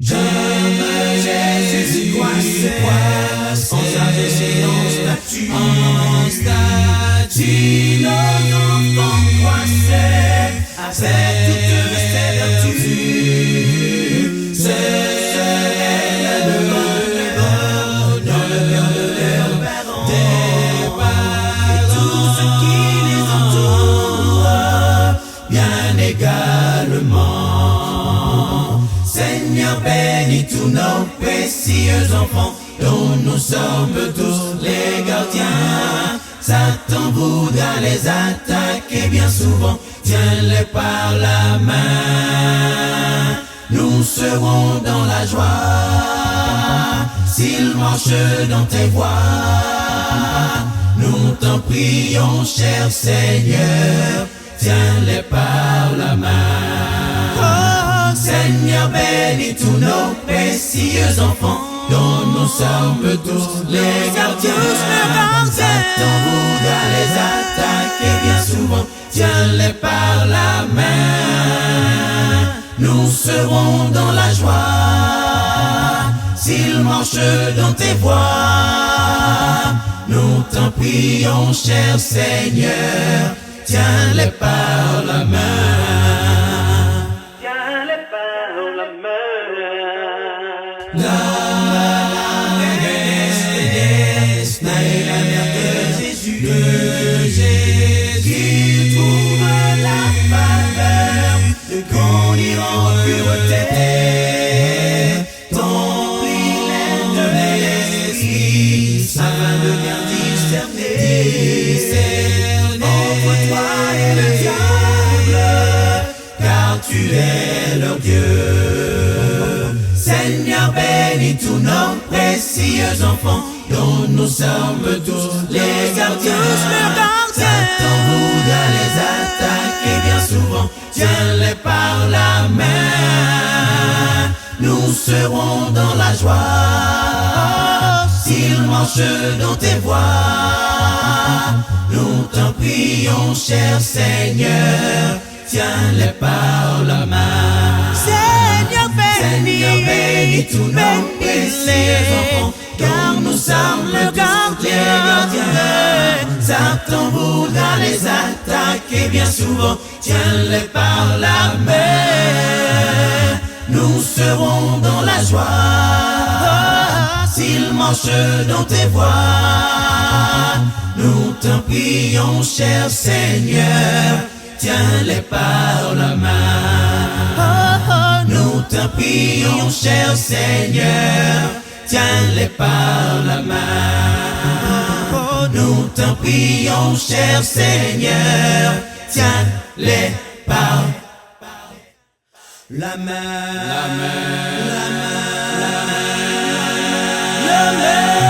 Je me Jésus, quoi c'est en sagesse et en statut, nos enfants, quoi c'est avec toutes ces vertus, c'est le bonheur dans le cœur de leurs parents, et tout ce qui les entoure, bien également. Seigneur, bénis tous nos précieux enfants, dont nous sommes tous les gardiens. Satan voudra les attaquer bien souvent, tiens-les par la main. Nous serons dans la joie, s'ils marchent dans tes voies. Nous t'en prions, cher Seigneur, tiens-les par la main. Seigneur, bénis tous nos précieux enfants, dont nous sommes tous les gardiens. Satan voudra les attaquer bien souvent, tiens-les par la main. Nous serons dans la joie, s'ils marchent dans tes voies. Nous t'en prions, cher Seigneur, tiens-les par la main. La mère de Jésus, qui trouve la faveur de grandir en pureté. Ton prière de l'esprit, afin de bien discerner entre toi et le diable, car tu es leur Dieu. Seigneur, bénis tous nos précieux enfants, dont nous sommes tous les gardiens. Satan voudra les attaquer bien souvent, tiens-les par la main. Nous serons dans la joie, s'ils marchent dans tes voies. Nous t'en prions, cher Seigneur, tiens-les par la main. Seigneur, bénis tous nos précieux enfants, car nous sommes les gardiens. Satan voudra les attaquer bien souvent, tiens-les par la main. Nous serons dans la joie, s'ils marchent dans tes voies. Nous t'en prions, cher Seigneur, tiens-les par la main. Nous t'en prions, cher Seigneur, tiens-les par la main. Nous t'en prions, cher Seigneur, tiens-les par la main. La main. La main. La main.